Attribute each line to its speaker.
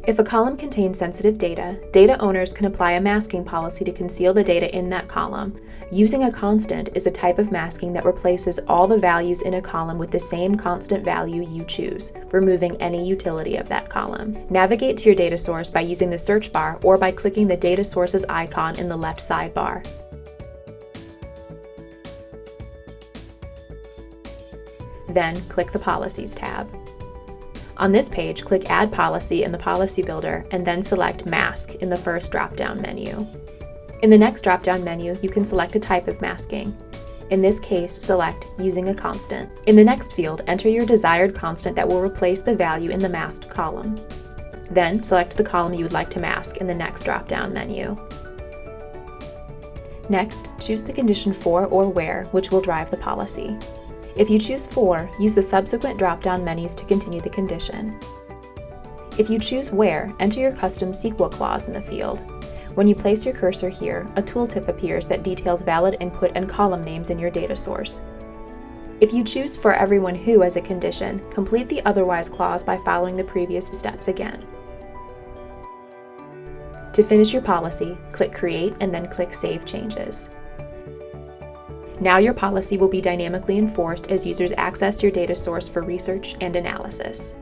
Speaker 1: If a column contains sensitive data, data owners can apply a masking policy to conceal the data in that column. Using a constant is a type of masking that replaces all the values in a column with the same constant value you choose, removing any utility of that column. Navigate to your data source by using the search bar or by clicking the data sources icon in the left sidebar. Then click the Policies tab. On this page, click Add Policy in the Policy Builder and then select Mask in the first drop-down menu. In the next drop-down menu, you can select a type of masking. In this case, select Using a Constant. In the next field, enter your desired constant that will replace the value in the masked column. Then select the column you would like to mask in the next drop-down menu. Next, choose the condition for or where, which will drive the policy. If you choose for, use the subsequent drop-down menus to continue the condition. If you choose where, enter your custom SQL clause in the field. When you place your cursor here, a tooltip appears that details valid input and column names in your data source. If you choose for everyone who as a condition, complete the otherwise clause by following the previous steps again. To finish your policy, click Create and then click Save Changes. Now your policy will be dynamically enforced as users access your data source for research and analysis.